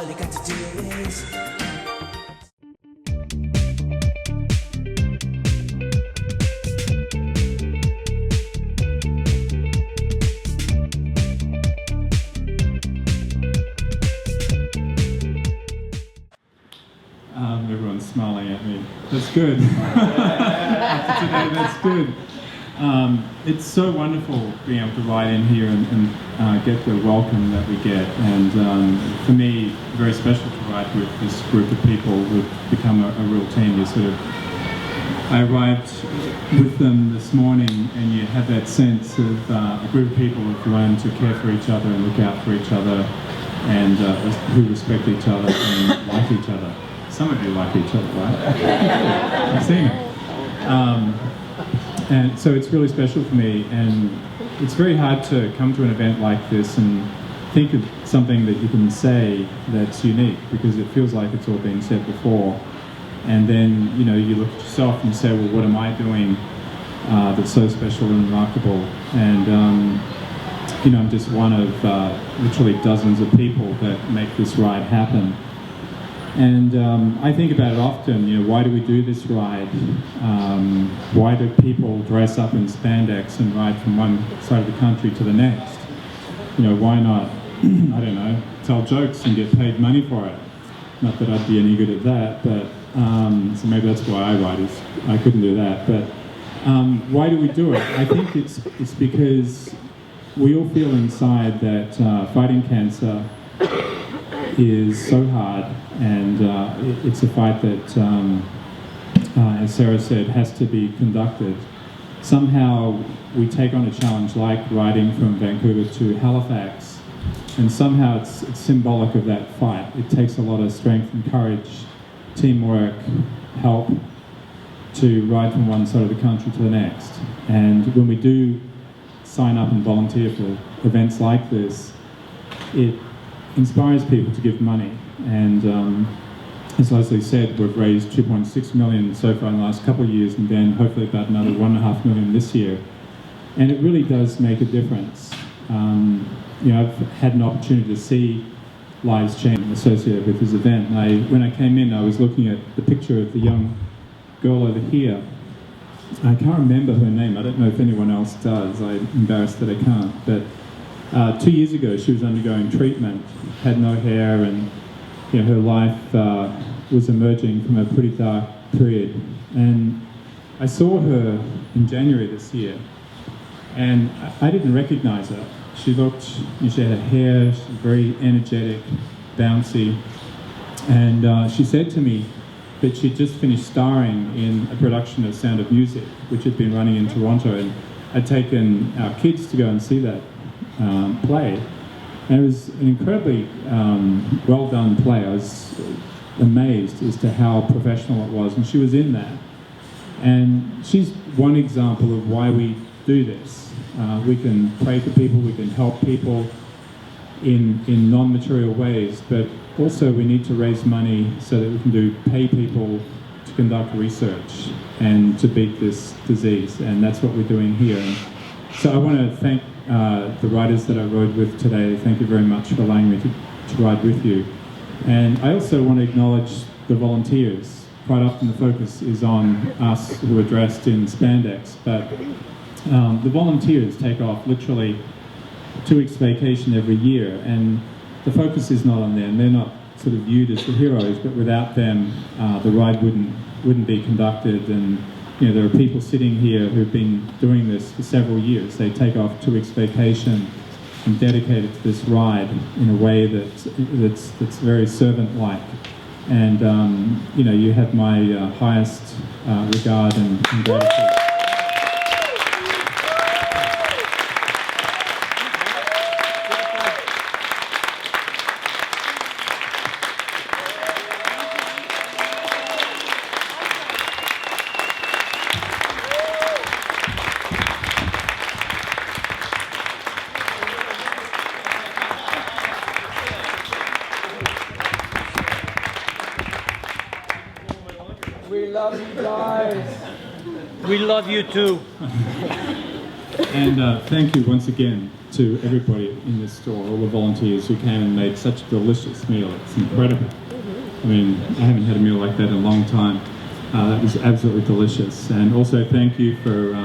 all you got to do is everyone's smiling at me. That's good. Today, that's good. It's so wonderful being able to ride in here and get the welcome that we get. And for me, very special to ride with this group of people who've become a real team. I arrived with them this morning, and you have that sense of a group of people who've learned to care for each other and look out for each other, and who respect each other and like each other. Some of you like each other, right? I've seen it. And so it's really special for me, and it's very hard to come to an event like this and think of something that you can say that's unique, because it feels like it's all been said before. And then, you know, you look at yourself and say, well, what am I doing that's so special and remarkable? And, you know, I'm just one of literally dozens of people that make this ride happen. And I think about it often, you know, why do we do this ride? Why do people dress up in spandex and ride from one side of the country to the next? You know, why not, I don't know, tell jokes and get paid money for it? Not that I'd be any good at that, but so maybe that's why I ride, is I couldn't do that. But why do we do it? I think it's because we all feel inside that fighting cancer is so hard, and it's a fight that, as Sarah said, has to be conducted. Somehow we take on a challenge like riding from Vancouver to Halifax, and somehow it's symbolic of that fight. It takes a lot of strength and courage, teamwork, help to ride from one side of the country to the next. And when we do sign up and volunteer for events like this, it inspires people to give money. And as Leslie said, we've raised $2.6 million so far in the last couple of years, and then hopefully about another $1.5 million this year. And it really does make a difference. You know, I've had an opportunity to see lives change associated with this event. And when I came in, I was looking at the picture of the young girl over here. I can't remember her name. I don't know if anyone else does. I'm embarrassed that I can't. But 2 years ago, she was undergoing treatment, had no hair, and you know, her life was emerging from a pretty dark period. And I saw her in January this year, and I didn't recognize her. She looked, you know, she had her hair, she was very energetic, bouncy, and she said to me that she'd just finished starring in a production of Sound of Music, which had been running in Toronto, and I'd taken our kids to go and see that play. And it was an incredibly well done play. I was amazed as to how professional it was, and she was in that. And she's one example of why we do this. We can pray for people, we can help people in non-material ways, but also we need to raise money so that we can pay people to conduct research and to beat this disease, and that's what we're doing here. And so I want to thank the riders that I rode with today. Thank you very much for allowing me to ride with you. And I also want to acknowledge the volunteers. Quite often the focus is on us who are dressed in spandex, but the volunteers take off literally 2 weeks vacation every year, and the focus is not on them. They're not sort of viewed as the heroes, but without them the ride wouldn't be conducted. And you know, there are people sitting here who've been doing this for several years. They take off 2 weeks vacation and dedicate it to this ride in a way that's very servant-like. And you know, you have my highest regard and gratitude. We love you guys. We love you too. And thank you once again to everybody in this store, all the volunteers who came and made such a delicious meal. It's incredible. I mean, I haven't had a meal like that in a long time. That was absolutely delicious. And also thank you for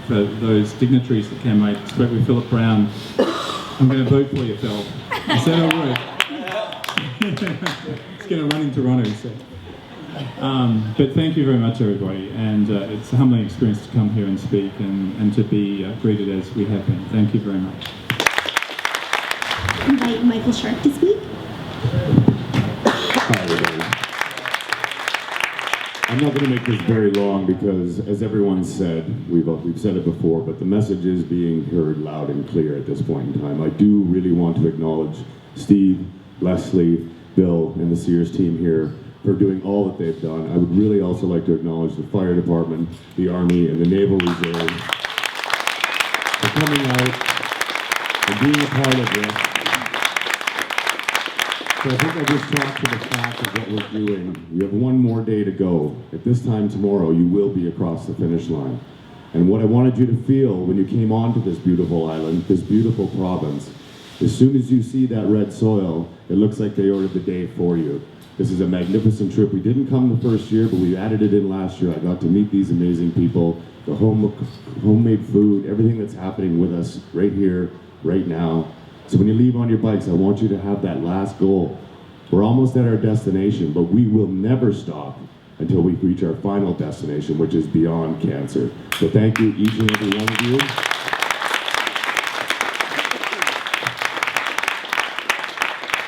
those dignitaries that came. I spoke with Philip Brown. I'm going to vote for you, Phil. I said I would. It's going to run in Toronto, he said. But thank you very much, everybody. And it's a humbling experience to come here and speak and to be greeted as we have been. Thank you very much. Invite Michael Sharp to speak. Hi, everybody. I'm not going to make this very long because, as everyone said, we've said it before, but the message is being heard loud and clear at this point in time. I do really want to acknowledge Steve, Leslie, Bill, and the Sears team here for doing all that they've done. I would really also like to acknowledge the fire department, the Army, and the Naval Reserve for coming out and being a part of this. So I think I just talked to the fact of what we're doing. You have one more day to go. At this time tomorrow, you will be across the finish line. And what I wanted you to feel when you came onto this beautiful island, this beautiful province, as soon as you see that red soil, it looks like they ordered the day for you. This is a magnificent trip. We didn't come the first year, but we added it in last year. I got to meet these amazing people, the homemade food, everything that's happening with us right here, right now. So when you leave on your bikes, I want you to have that last goal. We're almost at our destination, but we will never stop until we reach our final destination, which is beyond cancer. So thank you, each and every one of you.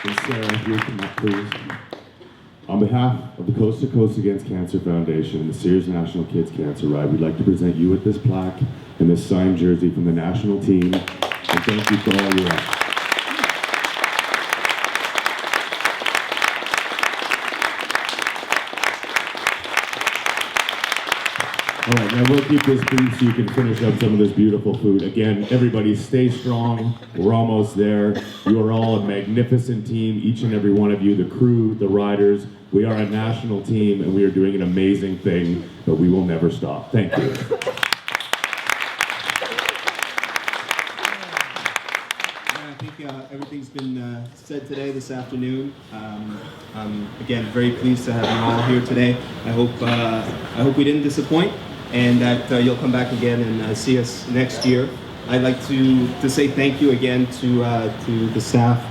And Sarah, if you come up, please. On behalf of the Coast to Coast Against Cancer Foundation and the Sears National Kids Cancer Ride, we'd like to present you with this plaque and this signed jersey from the national team. And thank you for all your efforts. All right, now we'll keep this brief so you can finish up some of this beautiful food. Again, everybody stay strong. We're almost there. You are all a magnificent team, each and every one of you, the crew, the riders. We are a national team and we are doing an amazing thing, but we will never stop. Thank you. I think everything's been said today, this afternoon. I'm again very pleased to have you all here today. I hope we didn't disappoint, and that you'll come back again and see us next year. I'd like to say thank you again to the staff,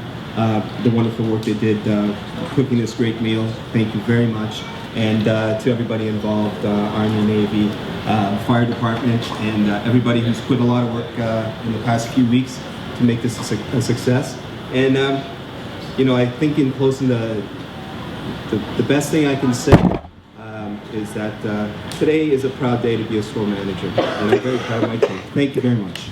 the wonderful work they did cooking this great meal. Thank you very much, and to everybody involved, Army, Navy, Fire Department, and everybody who's put a lot of work in the past few weeks to make this a success. And you know, I think in closing, the best thing I can say is that today is a proud day to be a store manager, and I'm very proud of my team. Thank you very much.